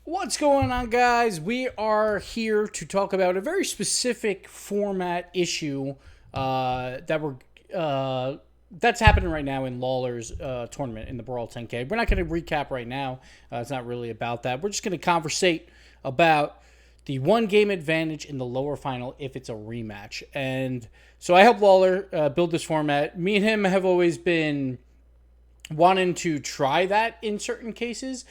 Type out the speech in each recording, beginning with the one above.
What's going on, guys? We are here to talk about a very specific format issue that's happening right now in Lawler's tournament in the Brawl 10K. We're not going to recap right now. It's not really about that. We're just going to conversate about the one game advantage in the lower final if it's a rematch. And so I helped Lawler build this format. Me and him have always been wanting to try that in certain cases.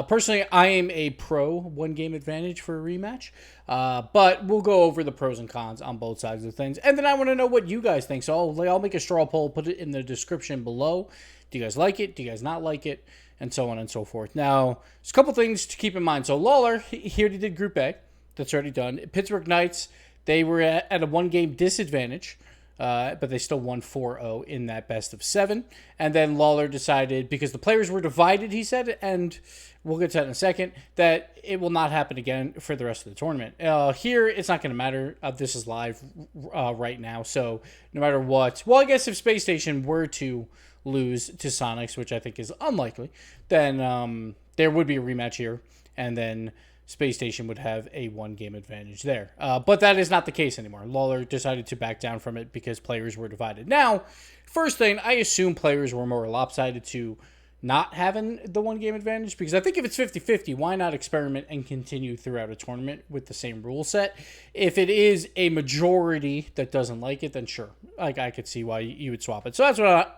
Personally, I am a pro one game advantage for a rematch, but we'll go over the pros and cons on both sides of things. And then I want to know what you guys think. So I'll make a straw poll, put it in the description below. Do you guys like it? Do you guys not like it? And so on and so forth. Now, there's a couple things to keep in mind. So Lawler, he already did Group A. That's already done. Pittsburgh Knights, they were at a one-game disadvantage. But they still won 4-0 in that best of 7. And then Lawler decided, because the players were divided, he said, and we'll get to that in a second, that it will not happen again for the rest of the tournament. Here, it's not going to matter. This is live right now, so no matter what. Well, I guess if Space Station were to lose to Sonics, which I think is unlikely, then there would be a rematch here, and then Space Station would have a one-game advantage there. But that is not the case anymore. Lawler decided to back down from it because players were divided. Now, first thing, I assume players were more lopsided to not having the one-game advantage, because I think if it's 50-50, why not experiment and continue throughout a tournament with the same rule set? If it is a majority that doesn't like it, then sure. Like, I could see why you would swap it. So that's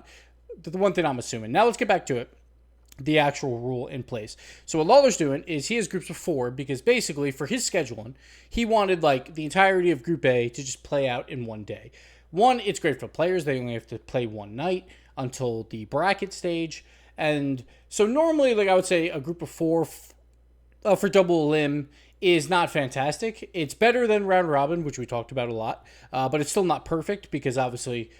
the one thing I'm assuming. Now let's get back to it. The actual rule in place. So what Lawler's doing is he has groups of 4 because basically for his scheduling, he wanted like the entirety of Group A to just play out in one day. One, it's great for players. They only have to play one night until the bracket stage. And so normally, like I would say a group of 4 for double elim is not fantastic. It's better than round robin, which we talked about a lot, but it's still not perfect because obviously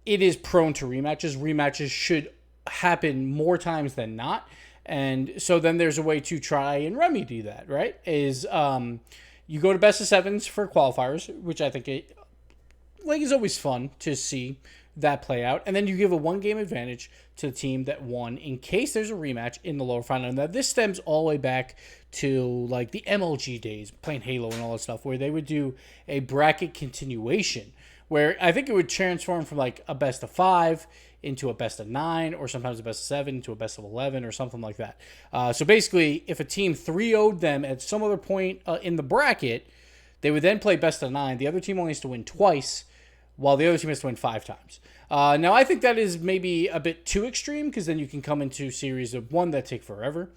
it is prone to rematches. Rematches should happen more times than not, and so then there's a way to try and remedy that, right? Is you go to best of 7s for qualifiers, which I think is always fun to see that play out, and then you give a one-game advantage to the team that won in case there's a rematch in the lower final. Now this stems all the way back to like the MLG days, playing Halo and all that stuff, where they would do a bracket continuation, where I think it would transform from like a best of 5 into a best of 9, or sometimes a best of 7 into a best of 11, or something like that. So basically, if a team 3-0'd them at some other point in the bracket, they would then play best of 9. The other team only has to win twice, while the other team has to win 5 times. Now, I think that is maybe a bit too extreme, because then you can come into series of 1 that take forever.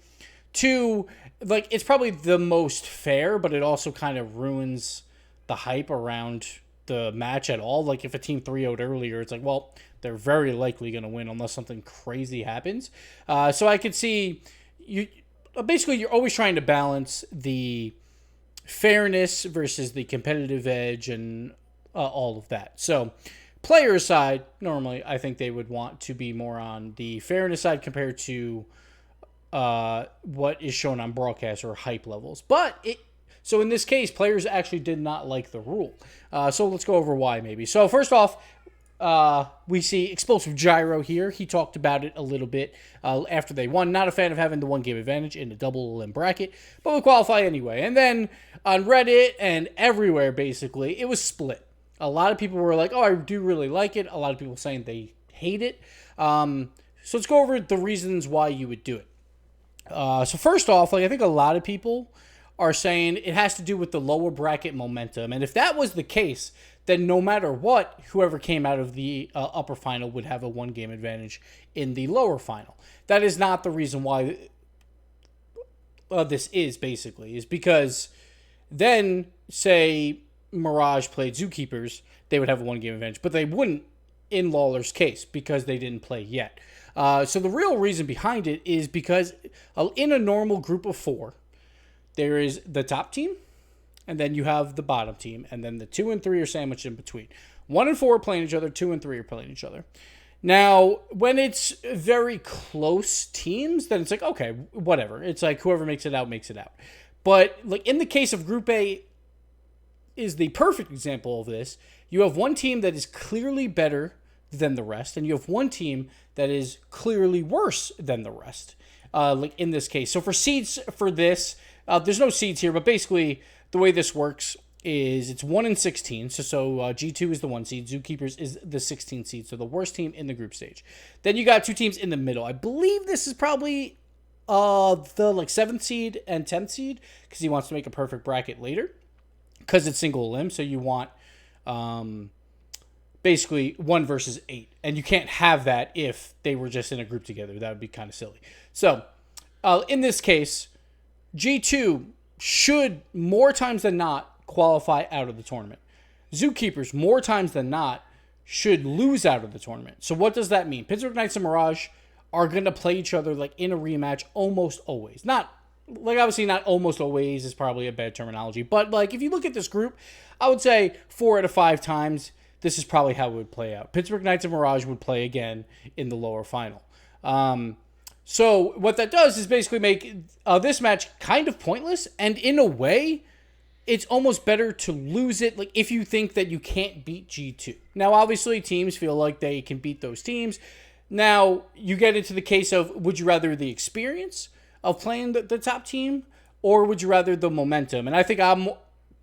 2, like, it's probably the most fair, but it also kind of ruins the hype around the match at all. Like, if a team 3-0'd earlier, it's like, well, they're very likely going to win unless something crazy happens. So I could see basically you're always trying to balance the fairness versus the competitive edge and all of that. So player side, normally I think they would want to be more on the fairness side compared to what is shown on broadcast or hype levels. So in this case, players actually did not like the rule. So let's go over why maybe. So first off, we see Explosive Gyro here. He talked about it a little bit after they won. Not a fan of having the one-game advantage in the double elim bracket, but we qualify anyway. And then on Reddit and everywhere, basically, it was split. A lot of people were like, oh, I do really like it. A lot of people saying they hate it. So let's go over the reasons why you would do it. So first off, like I think a lot of people are saying it has to do with the lower bracket momentum. And if that was the case, then no matter what, whoever came out of the upper final would have a one-game advantage in the lower final. That is not the reason why this is, basically, is because then, say, Mirage played Zookeepers, they would have a one-game advantage, but they wouldn't in Lawler's case because they didn't play yet. So the real reason behind it is because in a normal group of 4, there is the top team, and then you have the bottom team, and then the 2 and 3 are sandwiched in between. 1 and 4 are playing each other, 2 and 3 are playing each other. Now, when it's very close teams, then it's like, okay, whatever. It's like whoever makes it out, makes it out. But like in the case of Group A is the perfect example of this. You have one team that is clearly better than the rest, and you have one team that is clearly worse than the rest. like in this case. So for seeds for this, there's no seeds here, but basically the way this works is it's 1 in 16. So G2 is the 1 seed. Zookeepers is the 16 seed. So the worst team in the group stage. Then you got 2 teams in the middle. I believe this is probably the like 7th seed and 10th seed because he wants to make a perfect bracket later because it's single elim. So you want basically 1 versus 8. And you can't have that if they were just in a group together. That would be kind of silly. So in this case, G2 should more times than not qualify out of the tournament. Zookeepers, more times than not, should lose out of the tournament. So what does that mean? Pittsburgh Knights and Mirage are going to play each other like in a rematch almost always. Not, like obviously not almost always is probably a bad terminology, but like if you look at this group, I would say 4 out of 5 times, this is probably how it would play out. Pittsburgh Knights and Mirage would play again in the lower final. So what that does is basically make this match kind of pointless, and in a way, it's almost better to lose it, like if you think that you can't beat G2. Now, obviously, teams feel like they can beat those teams. Now, you get into the case of, would you rather the experience of playing the top team, or would you rather the momentum? And I think I'm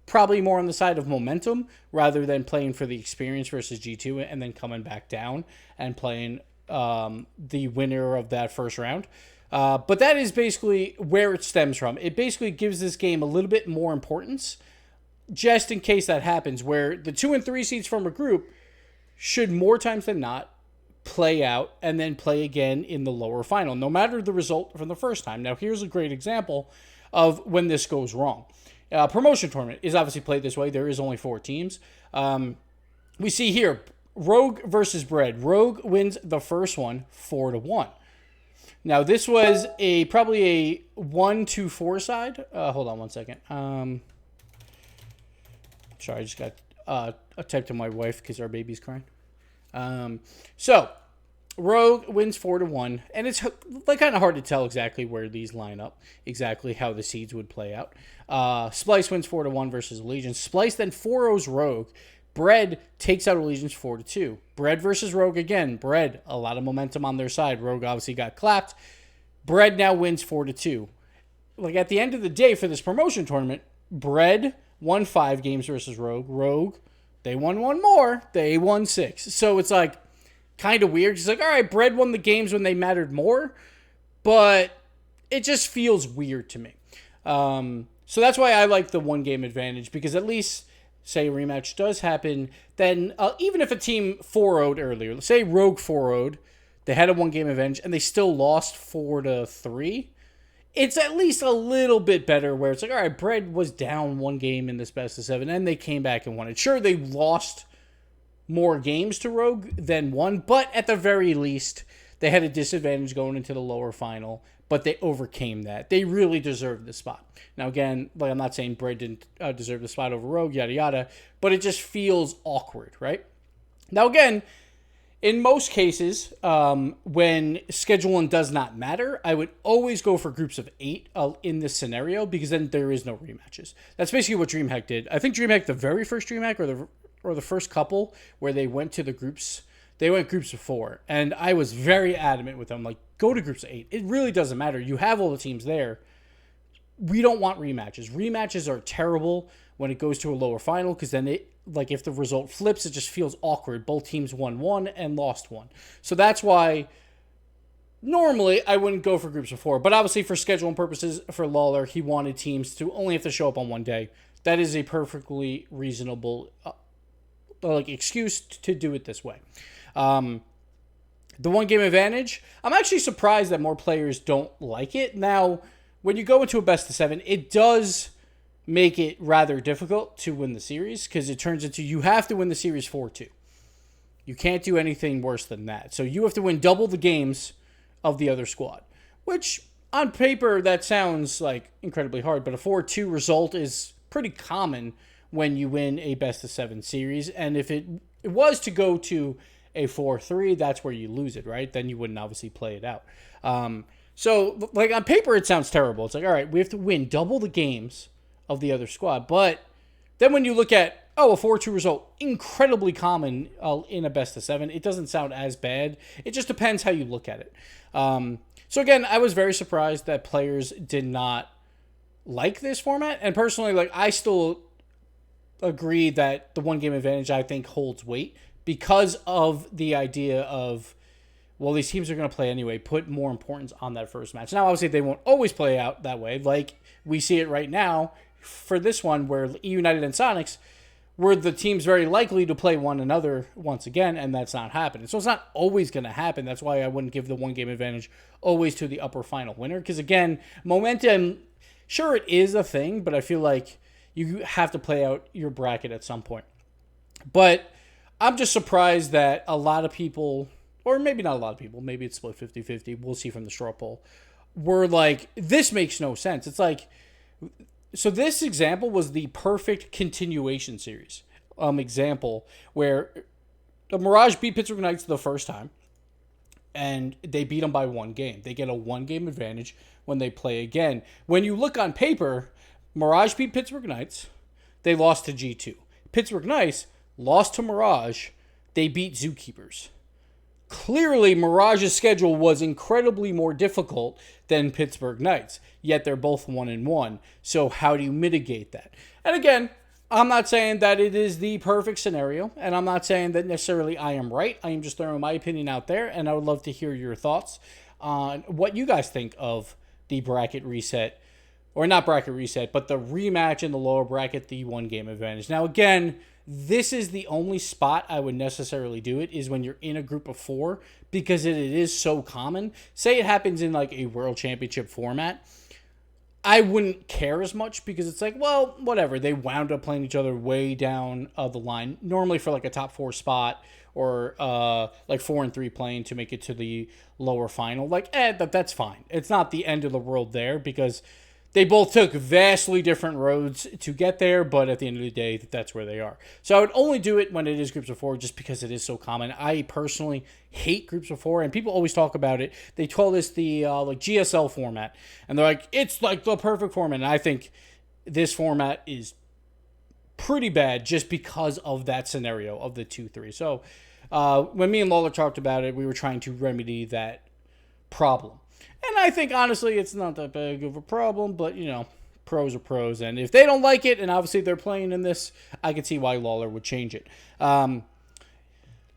probably more on the side of momentum rather than playing for the experience versus G2 and then coming back down and playing the winner of that first round. But that is basically where it stems from. It basically gives this game a little bit more importance just in case that happens, where the 2 and 3 seeds from a group should more times than not play out and then play again in the lower final, no matter the result from the first time. Now, here's a great example of when this goes wrong. Promotion tournament is obviously played this way. There is only 4 teams. We see here, Rogue versus Bread. Rogue wins the first one 4-1. Now, this was probably a 1-4 side. Hold on one second. Sorry, I just got a type to my wife because our baby's crying. So, Rogue wins 4-1, and it's like kind of hard to tell exactly where these line up, exactly how the seeds would play out. Splice wins 4-1 versus Allegiance. Splice then 4-0s Rogue. Bread takes out Allegiance 4-2. Bread versus Rogue again. Bread, a lot of momentum on their side. Rogue obviously got clapped. Bread now wins 4-2. Like at the end of the day for this promotion tournament, Bread won 5 games versus Rogue. Rogue, they won 1 more. They won 6. So it's like kind of weird. It's like, all right, Bread won the games when they mattered more, but it just feels weird to me. So that's why I like the 1 game advantage, because at least say a rematch does happen, then even if a team 4-0'd earlier, let's say Rogue 4-0'd, they had a 1 game advantage, and they still lost 4-3, it's at least a little bit better where it's like, all right, Bread was down 1 game in this best of 7, and they came back and won it. Sure, they lost more games to Rogue than won, but at the very least, they had a disadvantage going into the lower final, but they overcame that. They really deserved the spot. Now, again, like I'm not saying Bread didn't deserve the spot over Rogue, yada, yada, but it just feels awkward, right? Now, again, in most cases, when scheduling does not matter, I would always go for groups of 8 in this scenario, because then there is no rematches. That's basically what DreamHack did. I think DreamHack, the very first DreamHack, or the first couple where they went to the groups, they went groups of 4, and I was very adamant with them, like, go to groups of 8. It really doesn't matter. You have all the teams there. We don't want rematches. Rematches are terrible when it goes to a lower final, because then it, like, if the result flips, it just feels awkward. Both teams won 1 and lost 1. So that's why normally I wouldn't go for groups of 4, but obviously for scheduling purposes for Lawler, he wanted teams to only have to show up on 1 day. That is a perfectly reasonable excuse to do it this way. The 1 game advantage, I'm actually surprised that more players don't like it. Now, when you go into a best of 7, it does make it rather difficult to win the series, because it turns into you have to win the series 4-2. You can't do anything worse than that. So you have to win double the games of the other squad, which on paper that sounds like incredibly hard, but a 4-2 result is pretty common when you win a best of 7 series. And if it was to go to a 4-3, that's where you lose it, right? Then you wouldn't obviously play it out. So, like, on paper, it sounds terrible. It's like, all right, we have to win double the games of the other squad. But then when you look at, a 4-2 result, incredibly common in a best of 7, it doesn't sound as bad. It just depends how you look at it. So again, I was very surprised that players did not like this format. And personally, like, I still agree that the one game advantage, I think, holds weight because of the idea of, well, these teams are going to play anyway, put more importance on that first match. Now, obviously, they won't always play out that way. Like we see it right now for this one where E United and Sonics were the teams very likely to play one another once again, and that's not happening. So it's not always going to happen. That's why I wouldn't give the one game advantage always to the upper final winner. Because again, momentum, sure, it is a thing, but I feel like you have to play out your bracket at some point. But I'm just surprised that a lot of people, or maybe not a lot of people, maybe it's split 50-50, we'll see from the straw poll, were like, this makes no sense. It's like, so this example was the perfect continuation series example where the Mirage beat Pittsburgh Knights the first time, and they beat them by one game. They get a one-game advantage when they play again. When you look on paper, Mirage beat Pittsburgh Knights. They lost to G2. Pittsburgh Knights lost to Mirage. They beat Zookeepers. Clearly, Mirage's schedule was incredibly more difficult than Pittsburgh Knights, yet they're both 1-1. So how do you mitigate that? And again, I'm not saying that it is the perfect scenario, and I'm not saying that necessarily I am right. I am just throwing my opinion out there, and I would love to hear your thoughts on what you guys think of the bracket reset, or not bracket reset, but the rematch in the lower bracket, the one game advantage. Now, again, this is the only spot I would necessarily do it, is when you're in a group of 4, because it is so common. Say it happens in like a World Championship format, I wouldn't care as much, because it's like, well, whatever. They wound up playing each other way down the line, normally for like a top 4 spot, or like 4 and 3 playing to make it to the lower final. Like, that's fine. It's not the end of the world there, because they both took vastly different roads to get there, but at the end of the day, that's where they are. So I would only do it when it is groups of 4, just because it is so common. I personally hate groups of 4, and people always talk about it. They call this the like GSL format, and they're like, it's like the perfect format. And I think this format is pretty bad just because of that scenario of the 2-3. So when me and Lawler talked about it, we were trying to remedy that problem. And I think, honestly, it's not that big of a problem, but, you know, pros are pros. And if they don't like it, and obviously they're playing in this, I can see why Lawler would change it. To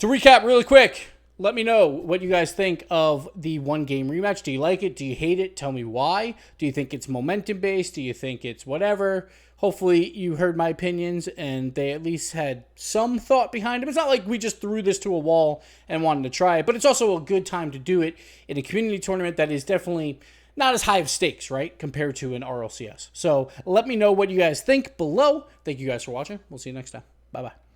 recap really quick, let me know what you guys think of the one-game rematch. Do you like it? Do you hate it? Tell me why. Do you think it's momentum-based? Do you think it's whatever? Hopefully you heard my opinions and they at least had some thought behind them. It's not like we just threw this to a wall and wanted to try it, but it's also a good time to do it in a community tournament that is definitely not as high of stakes, right, compared to an RLCS. So let me know what you guys think below. Thank you guys for watching. We'll see you next time. Bye-bye.